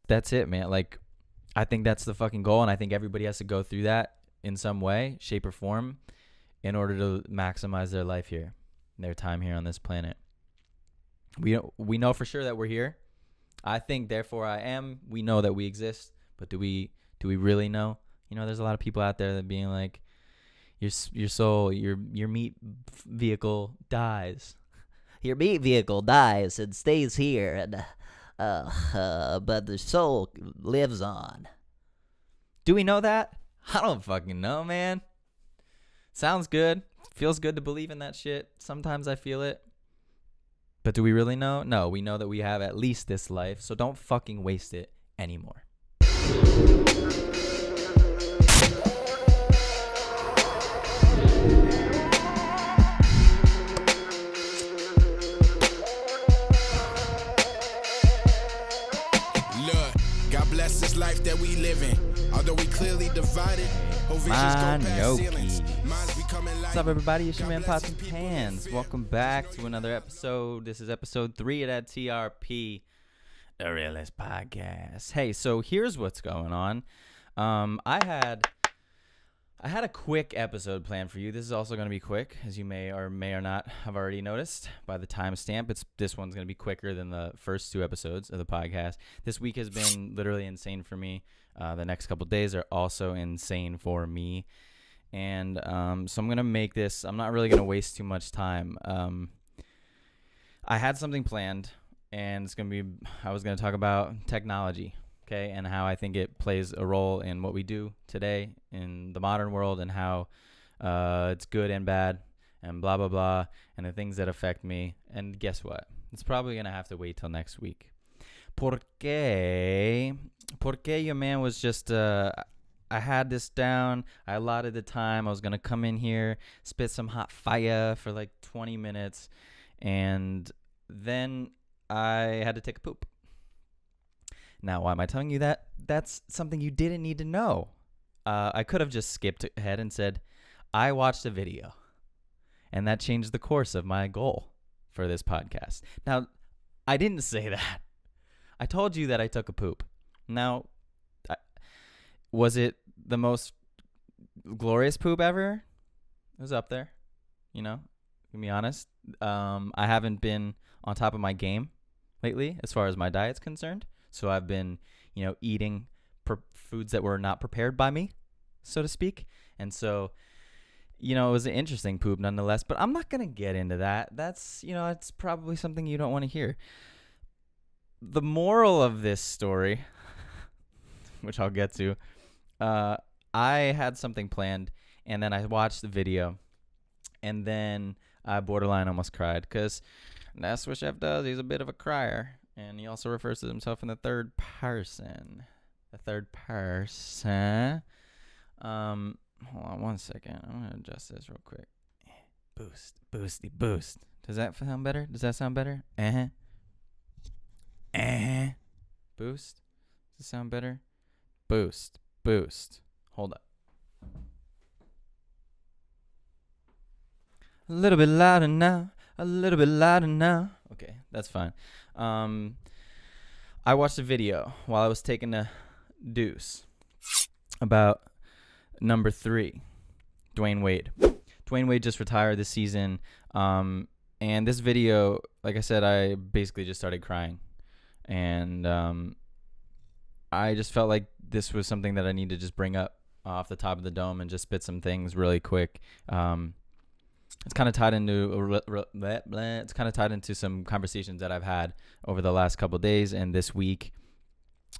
that's it, man. Like, I think that's the fucking goal, and I think everybody has to go through that in some way, shape, or form in order to maximize their life here, their time here on this planet. We know for sure that we're here. I think, therefore I am. We know that we exist, but do we really know? You know, there's a lot of people out there that being like, your soul, your meat vehicle dies. Your meat vehicle dies and stays here, and but the soul lives on. Do we know that? I don't fucking know, man. Sounds good. Feels good to believe in that shit. Sometimes I feel it. But do we really know? No, we know that we have at least this life, so don't fucking waste it anymore. God bless this life that we live in. Although we clearly divided, What's up, everybody? It's your man Pots and Pans. Welcome back to another episode. This is episode 3 of that TRP, the Realest podcast. Hey, so here's what's going on. I had a quick episode planned for you. This is also going to be quick, as you may or not have already noticed by the timestamp. This one's going to be quicker than the first 2 episodes of the podcast. This week has been literally insane for me. The next couple days are also insane for me. And so I'm going to make this, I'm not really going to waste too much time. I had something planned, and I was going to talk about technology. Okay, and how I think it plays a role in what we do today in the modern world, and how it's good and bad and blah, blah, blah, and the things that affect me. And guess what? It's probably going to have to wait till next week. Porque your man was just, I had this down. I allotted the time. I was going to come in here, spit some hot fire for like 20 minutes, and then I had to take a poop. Now, why am I telling you that? That's something you didn't need to know. I could have just skipped ahead and said, I watched a video. And that changed the course of my goal for this podcast. Now, I didn't say that. I told you that I took a poop. Now, was it the most glorious poop ever? It was up there. You know, to be honest. I haven't been on top of my game lately as far as my diet's concerned. So I've been, eating foods that were not prepared by me, so to speak. And so, it was an interesting poop nonetheless. But I'm not going to get into that. That's, it's probably something you don't want to hear. The moral of this story, which I'll get to, I had something planned, and then I watched the video, and then I borderline almost cried, because that's what Chef does. He's a bit of a crier. And he also refers to himself in the third person. The third person. Hold on 1 second. I'm going to adjust this real quick. Boost. Does that sound better? Does that sound better? Boost. Does it sound better? Boost. Hold up. A little bit louder now. Okay, that's fine. I watched a video while I was taking a deuce about number 3, Dwyane Wade. Dwyane Wade just retired this season. And this video, like I said, I basically just started crying. And I just felt like this was something that I need to just bring up off the top of the dome and just spit some things really quick. It's kind of tied into some conversations that I've had over the last couple of days and this week,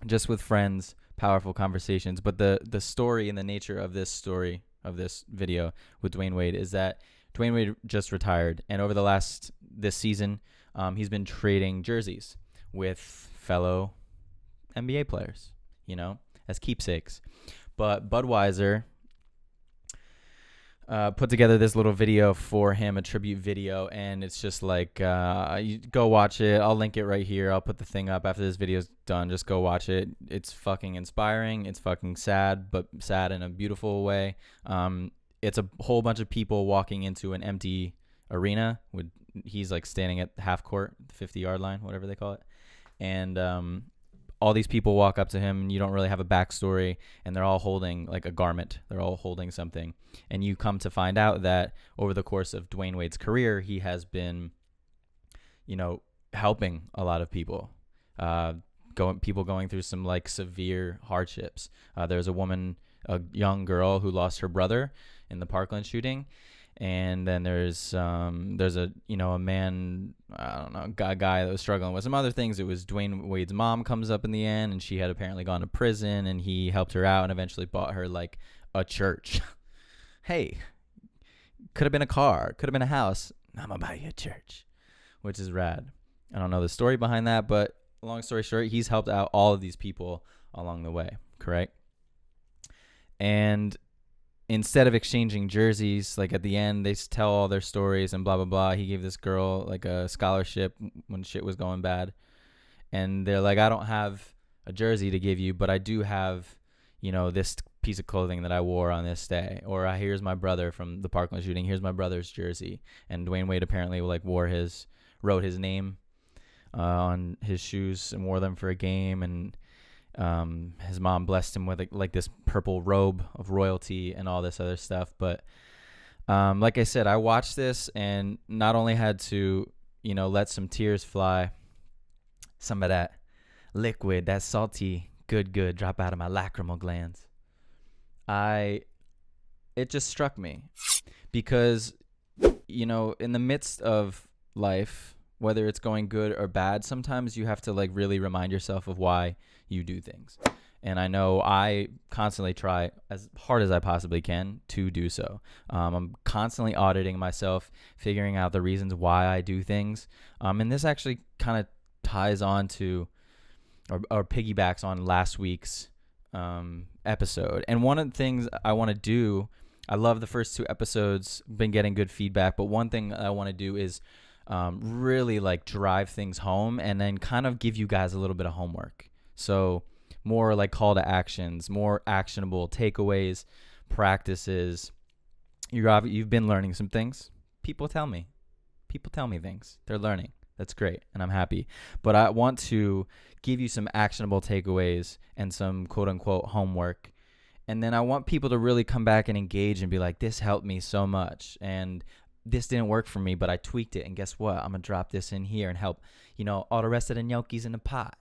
just with friends, powerful conversations. But the story and the nature of this story, of this video with Dwyane Wade, is that Dwyane Wade just retired, and over this season, he's been trading jerseys with fellow NBA players, as keepsakes. But Budweiser put together this little video for him, a tribute video, and it's just like, you go watch it. I'll link it right here. I'll put the thing up after this video's done. Just go watch it. It's fucking inspiring. It's fucking sad, but sad in a beautiful way. It's a whole bunch of people walking into an empty arena. He's like standing at half court, the 50-yard line, whatever they call it. And all these people walk up to him and you don't really have a backstory, and they're all holding like a garment. They're all holding something. And you come to find out that over the course of Dwyane Wade's career, he has been, helping a lot of people, people going through some like severe hardships. There's a young girl who lost her brother in the Parkland shooting. And then there's a man, I don't know, a guy that was struggling with some other things. It was Dwyane Wade's mom comes up in the end, and she had apparently gone to prison, and he helped her out and eventually bought her like a church. Hey, could have been a car, could have been a house. I'm gonna buy you a church, which is rad. I don't know the story behind that, but long story short, he's helped out all of these people along the way, correct? And instead of exchanging jerseys, like at the end, they tell all their stories and blah, blah, blah. He gave this girl like a scholarship when shit was going bad. And they're like, I don't have a jersey to give you, but I do have, this piece of clothing that I wore on this day. Or here's my brother from the Parkland shooting. Here's my brother's jersey. And Dwyane Wade apparently like wrote his name on his shoes and wore them for a game. And his mom blessed him with like this purple robe of royalty and all this other stuff. But like I said, I watched this and not only had to, let some tears fly, some of that liquid, that salty, good, drop out of my lacrimal glands. It just struck me because, in the midst of life, whether it's going good or bad, sometimes you have to like really remind yourself of why you do things. And I know I constantly try as hard as I possibly can to do so. I'm constantly auditing myself, figuring out the reasons why I do things. And this actually kind of ties on to or piggybacks on last week's episode. And one of the things I want to do, I love the first 2 episodes, been getting good feedback, but one thing I want to do is really like drive things home and then kind of give you guys a little bit of homework. So more like call to actions, more actionable takeaways, practices. You've been learning some things. People tell me things. They're learning. That's great, and I'm happy. But I want to give you some actionable takeaways and some quote-unquote homework. And then I want people to really come back and engage and be like, this helped me so much. And this didn't work for me, but I tweaked it. And guess what? I'm going to drop this in here and help, all the rest of the gnocchis in the pot.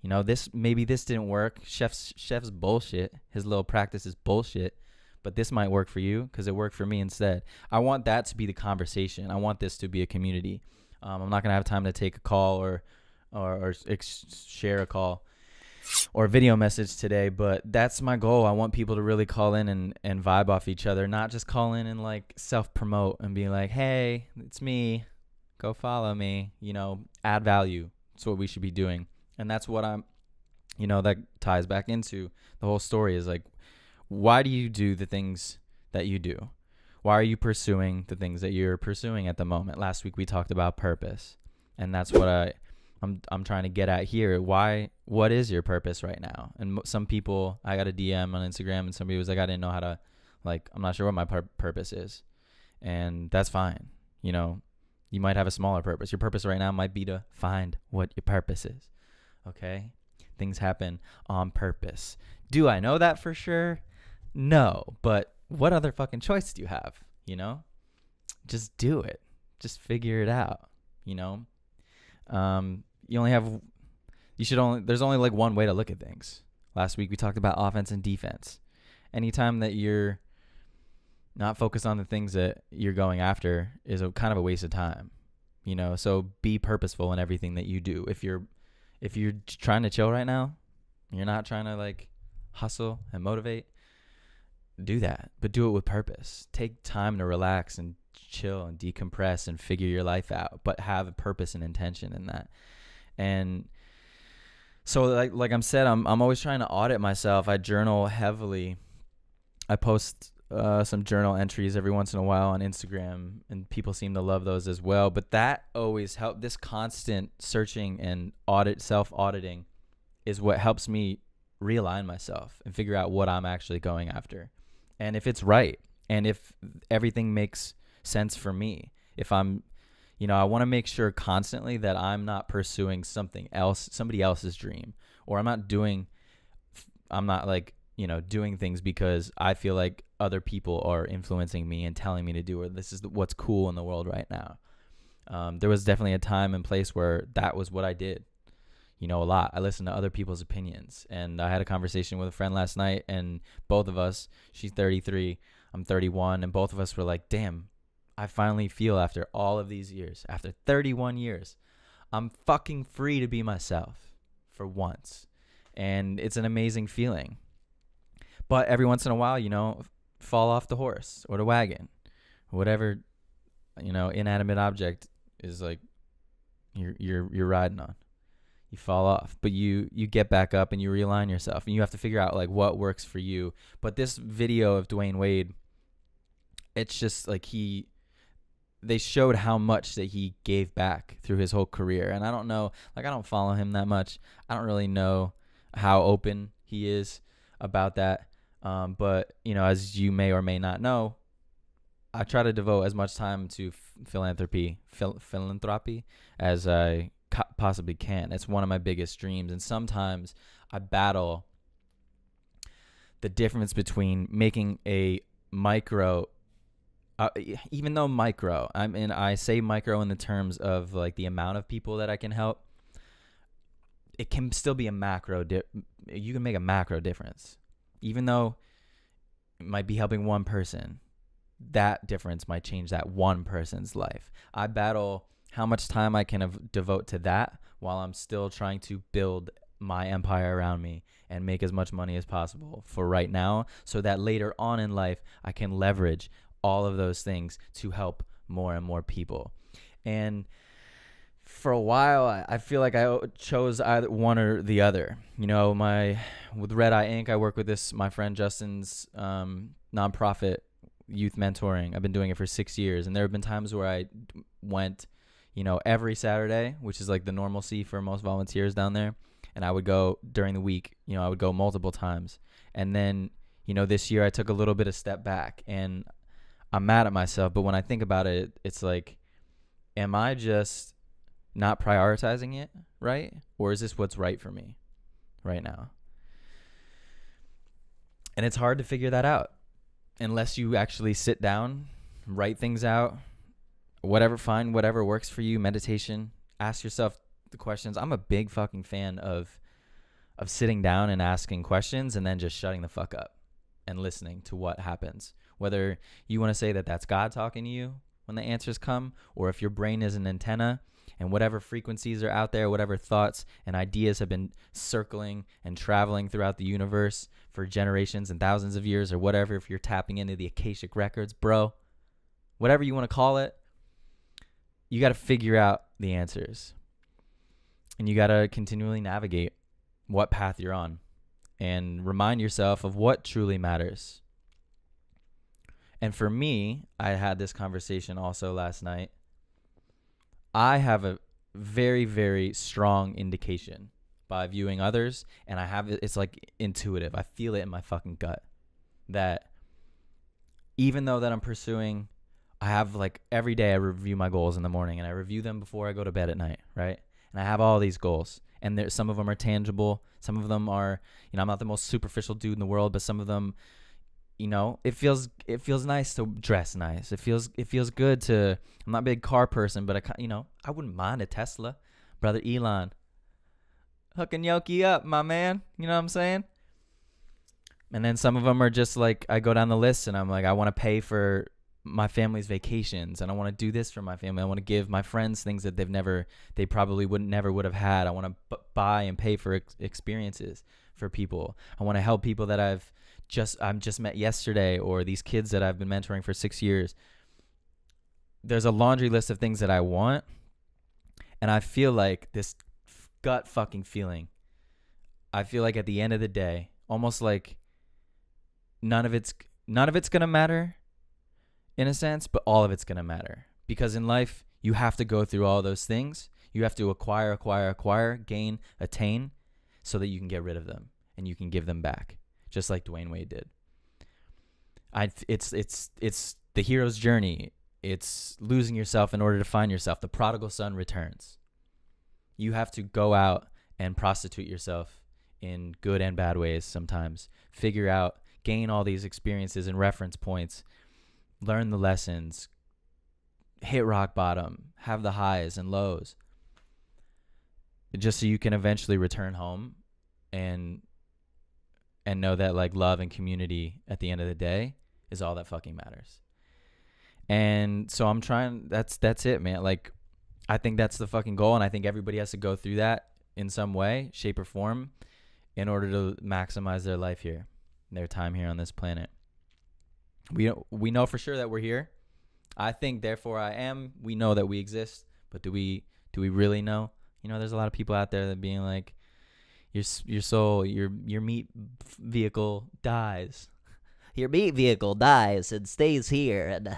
This didn't work. Chef's bullshit. His little practice is bullshit. But this might work for you because it worked for me instead. I want that to be the conversation. I want this to be a community. I'm not going to have time to take a call or share a call or video message today, but that's my goal. I want people to really call in and vibe off each other, not just call in and like self-promote and be like, hey, it's me. Go follow me. Add value. That's what we should be doing. And that's what that ties back into the whole story is like, why do you do the things that you do? Why are you pursuing the things that you're pursuing at the moment? Last week we talked about purpose, and that's what I'm trying to get at here. What is your purpose right now? And some people, I got a DM on Instagram, and somebody was like, I didn't know how to, I'm not sure what my purpose is, and that's fine. You might have a smaller purpose. Your purpose right now might be to find what your purpose is. Okay, things happen on purpose. Do I know that for sure? No, but what other fucking choice do you have? Just do it. Just figure it out. There's only like one way to look at things. Last week we talked about offense and defense. Anytime that you're not focused on the things that you're going after is kind of a waste of time. So be purposeful in everything that you do. If you're trying to chill right now, you're not trying to like hustle and motivate, do that, but do it with purpose. Take time to relax and chill and decompress and figure your life out, but have a purpose and intention in that. And so like I'm said, I'm always trying to audit myself. I journal heavily. I post some journal entries every once in a while on Instagram, and people seem to love those as well. But that always helps. This constant searching and self-auditing is what helps me realign myself and figure out what I'm actually going after. And if it's right, and if everything makes sense for me, if I'm, I want to make sure constantly that I'm not pursuing something else, somebody else's dream, or I'm not like, doing things because I feel like other people are influencing me and telling me to do, or this is what's cool in the world right now. There was definitely a time and place where that was what I did, a lot. I listened to other people's opinions, and I had a conversation with a friend last night, and both of us, she's 33, I'm 31, and both of us were like, damn, I finally feel after all of these years, after 31 years, I'm fucking free to be myself for once. And it's an amazing feeling. But every once in a while, fall off the horse or the wagon, whatever, inanimate object is like you're riding on. You fall off, but you get back up and you realign yourself, and you have to figure out like what works for you. But this video of Dwyane Wade, it's just like they showed how much that he gave back through his whole career. And I don't know, like I don't follow him that much. I don't really know how open he is about that. But, as you may or may not know, I try to devote as much time to philanthropy as I possibly can. It's one of my biggest dreams. And sometimes I battle the difference between making a micro, even though micro, I say micro in the terms of like the amount of people that I can help. It can still be a macro. You can make a macro difference. Even though it might be helping one person, that difference might change that one person's life. I battle how much time I can devote to that while I'm still trying to build my empire around me and make as much money as possible for right now, so that later on in life I can leverage all of those things to help more and more people. And for a while, I feel like I chose either one or the other. With Red Eye Inc., I work with my friend Justin's nonprofit youth mentoring. I've been doing it for 6 years, and there have been times where I went, every Saturday, which is like the normalcy for most volunteers down there, and I would go during the week. I would go multiple times, and then, this year I took a little bit of step back, and I'm mad at myself. But when I think about it, it's like, am I just not prioritizing it right? Or is this what's right for me right now? And it's hard to figure that out unless you actually sit down, write things out, find whatever works for you. Meditation, ask yourself the questions. I'm a big fucking fan of sitting down and asking questions and then just shutting the fuck up and listening to what happens. Whether you want to say that that's God talking to you when the answers come, or if your brain is an antenna and whatever frequencies are out there, whatever thoughts and ideas have been circling and traveling throughout the universe for generations and thousands of years, or whatever, if you're tapping into the Akashic records, bro, whatever you want to call it, you got to figure out the answers. And you got to continually navigate what path you're on and remind yourself of what truly matters. And for me, I had this conversation also last night. I have a very, very strong indication by viewing others, and it's like intuitive. I feel it in my fucking gut that even though that I'm pursuing, I have like every day I review my goals in the morning, and I review them before I go to bed at night, right? And I have all these goals, and some of them are tangible. Some of them are, I'm not the most superficial dude in the world, but some of them, it feels nice to dress nice. It feels good to. I'm not a big car person, but I wouldn't mind a Tesla, brother Elon. Hooking Yoki up, my man. You know what I'm saying? And then some of them are just like, I go down the list and I'm like, I want to pay for my family's vacations, and I want to do this for my family. I want to give my friends things that they probably never would have had. I want to buy and pay for experiences for people. I want to help people that I've just met yesterday, or these kids that I've been mentoring for 6 years. There's a laundry list of things that I want, and I feel like this gut fucking feeling. I feel like at the end of the day, almost like none of it's gonna matter in a sense, but all of it's gonna matter, because in life you have to go through all those things. You have to acquire, gain, attain, so that you can get rid of them and you can give them back. Just like Dwyane Wade did. It's the hero's journey. It's losing yourself in order to find yourself. The prodigal son returns. You have to go out and prostitute yourself in good and bad ways sometimes. Figure out, gain all these experiences and reference points, learn the lessons, hit rock bottom, have the highs and lows, just so you can eventually return home and know that like love and community at the end of the day is all that fucking matters. And so I'm trying, that's it, man. Like, I think that's the fucking goal, and I think everybody has to go through that in some way, shape, or form in order to maximize their life here, their time here on this planet. We know for sure that we're here. I think, therefore I am. We know that we exist, but do we really know? You know, there's a lot of people out there that being like, your soul, your meat vehicle dies. Your meat vehicle dies and stays here, and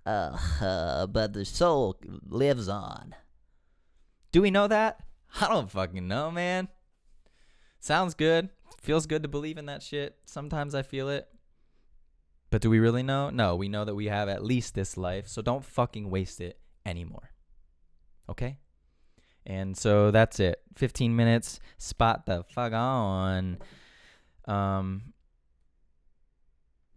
but the soul lives on. Do we know that? I don't fucking know, man. Sounds good. Feels good to believe in that shit. Sometimes I feel it. But do we really know? No, we know that we have at least this life, so don't fucking waste it anymore. Okay? And so that's it. 15 minutes. Spot the fuck on.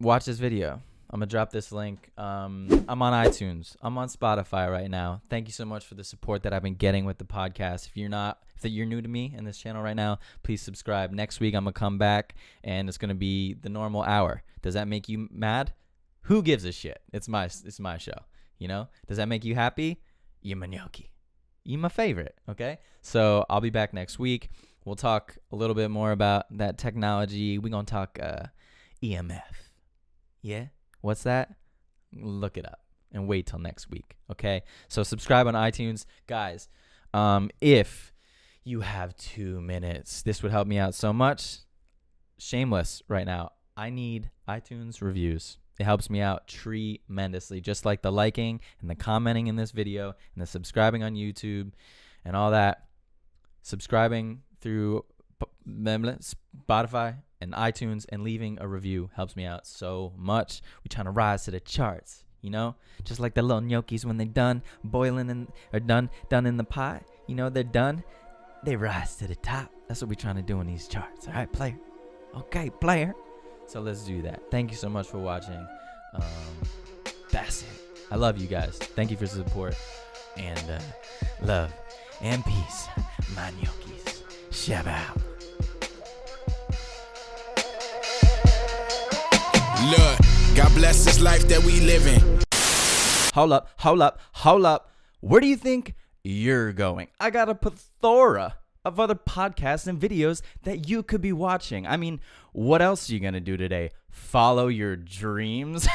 Watch this video. I'm going to drop this link. I'm on iTunes. I'm on Spotify right now. Thank you so much for the support that I've been getting with the podcast. If you're new to me and this channel right now, please subscribe. Next week, I'm going to come back, and it's going to be the normal hour. Does that make you mad? Who gives a shit? It's my show, you know? Does that make you happy? You manyoki. You my favorite, okay? So I'll be back next week. We'll talk a little bit more about that technology. We're going to talk EMF. Yeah? What's that? Look it up and wait till next week, okay? So subscribe on iTunes. Guys, if you have 2 minutes, this would help me out so much. Shameless right now. I need iTunes reviews. It helps me out tremendously, just like the liking and the commenting in this video and the subscribing on YouTube and all that. Subscribing through Spotify and iTunes and leaving a review helps me out so much. We're trying to rise to the charts, you know? Just like the little gnocchis when they're done boiling or done in the pot, you know, they're done. They rise to the top. That's what we're trying to do in these charts. All right, player. Okay, player. So let's do that. Thank you so much for watching. That's it. I love you guys. Thank you for the support. And love and peace. My gnocchis. Shabbat. Look, God bless this life that we live in. Hold up. Where do you think you're going? I got a plethora of other podcasts and videos that you could be watching. I mean, what else are you going to do today? Follow your dreams?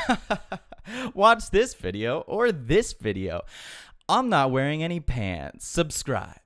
Watch this video or this video. I'm not wearing any pants. Subscribe.